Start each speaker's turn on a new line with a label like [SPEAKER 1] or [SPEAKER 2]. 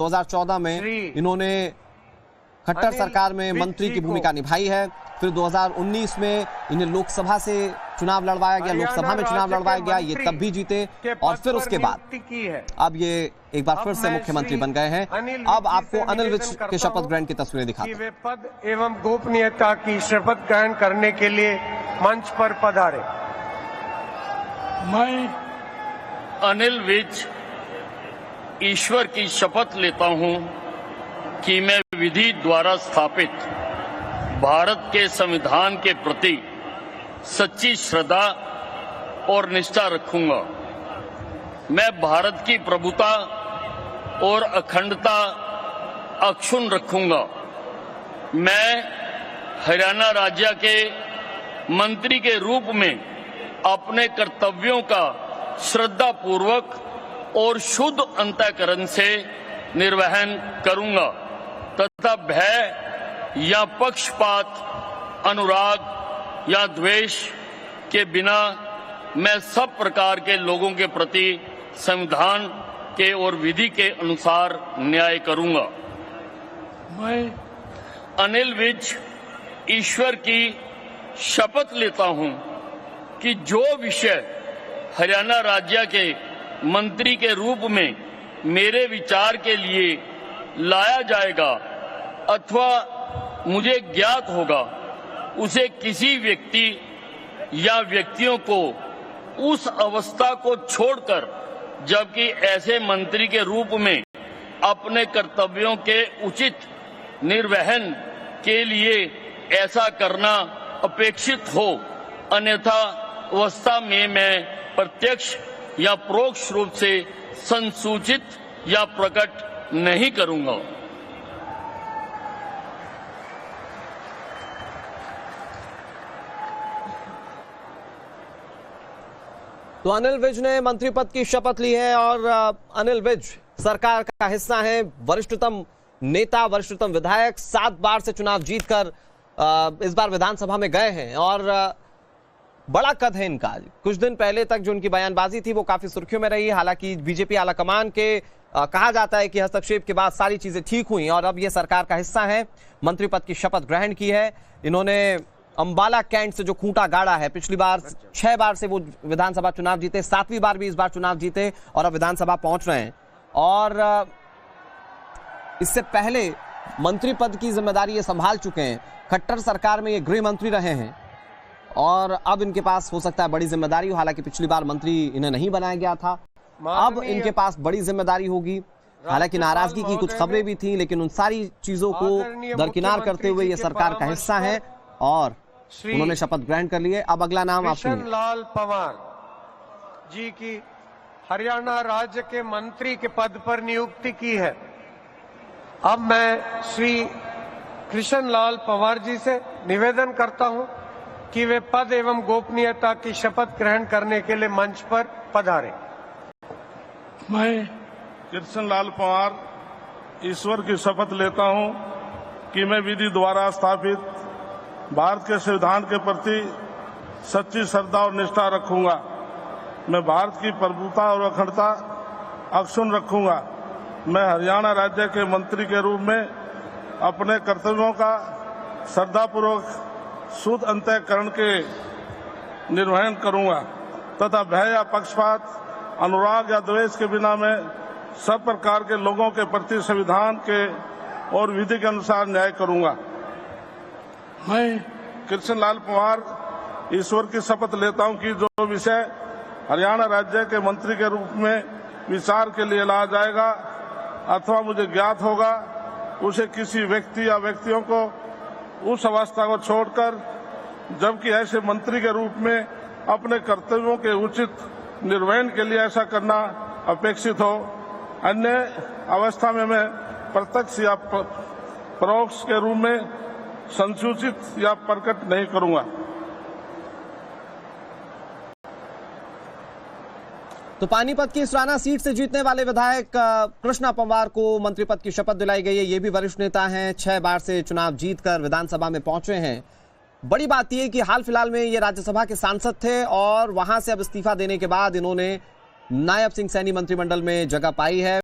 [SPEAKER 1] 2014 में इन्होंने खट्टर सरकार में मंत्री की भूमिका निभाई है। फिर 2019 में इन्हें लोकसभा से चुनाव लड़वाया गया, लोकसभा में चुनाव लड़वाया गया, ये तब भी जीते और फिर उसके बाद अब ये एक बार फिर से मुख्यमंत्री बन गए हैं। अब आपको अनिल विज के शपथ ग्रहण की तस्वीरें दिखाते हैं।
[SPEAKER 2] वे पद एवं गोपनीयता की शपथ ग्रहण करने के लिए मंच पर पधारे।
[SPEAKER 3] मैं अनिल विज ईश्वर की शपथ लेता हूं कि मैं विधि द्वारा स्थापित भारत के संविधान के प्रति सच्ची श्रद्धा और निष्ठा रखूंगा। मैं भारत की प्रभुता और अखंडता अक्षुण्ण रखूंगा। मैं हरियाणा राज्य के मंत्री के रूप में अपने कर्तव्यों का श्रद्धापूर्वक और शुद्ध अंतःकरण से निर्वहन करूंगा तथा भय या पक्षपात, अनुराग या द्वेष के बिना मैं सब प्रकार के लोगों के प्रति संविधान के और विधि के अनुसार न्याय करूंगा। मैं अनिल विज ईश्वर की शपथ लेता हूं कि जो विषय हरियाणा राज्य के मंत्री के रूप में मेरे विचार के लिए लाया जाएगा अथवा मुझे ज्ञात होगा, उसे किसी व्यक्ति या व्यक्तियों को उस अवस्था को छोड़कर, जबकि ऐसे मंत्री के रूप में अपने कर्तव्यों के उचित निर्वहन के लिए ऐसा करना अपेक्षित हो, अन्यथा अवस्था में मैं प्रत्यक्ष या परोक्ष रूप से संसूचित या प्रकट नहीं करूंगा।
[SPEAKER 1] तो अनिल विज ने मंत्री पद की शपथ ली है और अनिल विज सरकार का हिस्सा है, वरिष्ठतम नेता, वरिष्ठतम विधायक, 7 बार से चुनाव जीतकर इस बार विधानसभा में गए हैं और बड़ा कद है इनका। कुछ दिन पहले तक जो उनकी बयानबाजी थी वो काफी सुर्खियों में रही। हालांकि बीजेपी आलाकमान के कहा जाता है कि हस्तक्षेप के बाद सारी चीजें ठीक हुई और अब ये सरकार का हिस्सा है। मंत्री पद की शपथ ग्रहण की है इन्होंने। अंबाला कैंट से जो खूंटा गाड़ा है, पिछली बार 6 बार से वो विधानसभा चुनाव जीते, 7वीं बार भी इस बार चुनाव जीते और अब विधानसभा पहुंच रहे हैं। और इससे पहले मंत्री पद की जिम्मेदारी ये संभाल चुके हैं। खट्टर सरकार में ये गृह मंत्री रहे हैं और अब इनके पास हो सकता है बड़ी जिम्मेदारी हो। हालांकि पिछली बार मंत्री इन्हें नहीं बनाया गया था, अब इनके पास बड़ी जिम्मेदारी होगी। हालांकि नाराजगी की कुछ खबरें भी थी, लेकिन उन सारी चीजों को दरकिनार करते हुए ये सरकार का हिस्सा है और उन्होंने शपथ ग्रहण कर लिए। अब अगला नाम आप सुनिए।
[SPEAKER 2] कृष्ण लाल पंवार जी की हरियाणा राज्य के मंत्री के पद पर नियुक्ति की है। अब मैं श्री कृष्ण लाल पंवार जी से निवेदन करता हूं कि वे पद एवं गोपनीयता की शपथ ग्रहण करने के लिए मंच पर पधारे।
[SPEAKER 4] मैं कृष्ण लाल पंवार ईश्वर की शपथ लेता हूं कि मैं विधि द्वारा स्थापित भारत के संविधान के प्रति सच्ची श्रद्धा और निष्ठा रखूंगा। मैं भारत की प्रभुता और अखंडता अक्षुण्ण रखूंगा। मैं हरियाणा राज्य के मंत्री के रूप में अपने कर्तव्यों का श्रद्धापूर्वक शुद्ध अंतःकरण के निर्वहन करूंगा तथा भय या पक्षपात, अनुराग या द्वेष के बिना मैं सब प्रकार के लोगों के प्रति संविधान के और विधि के अनुसार न्याय करूंगा। मैं कृष्ण लाल पंवार ईश्वर की शपथ लेता हूं कि जो विषय हरियाणा राज्य के मंत्री के रूप में विचार के लिए लाया जाएगा अथवा मुझे ज्ञात होगा, उसे किसी व्यक्ति या व्यक्तियों को उस अवस्था को छोड़कर, जबकि ऐसे मंत्री के रूप में अपने कर्तव्यों के उचित निर्वहन के लिए ऐसा करना अपेक्षित हो, अन्य अवस्था में मैं प्रत्यक्ष या परोक्ष के रूप में संसूचित या प्रकट नहीं करूंगा।
[SPEAKER 1] तो पानीपत की इसराना सीट से जीतने वाले विधायक कृष्णा पंवार को मंत्री पद की शपथ दिलाई गई है। ये भी वरिष्ठ नेता हैं, 6 बार से चुनाव जीतकर विधानसभा में पहुंचे हैं। बड़ी बात यह कि हाल फिलहाल में ये राज्यसभा के सांसद थे और वहां से अब इस्तीफा देने के बाद इन्होंने नायब सिंह सैनी मंत्रिमंडल में जगह पाई है।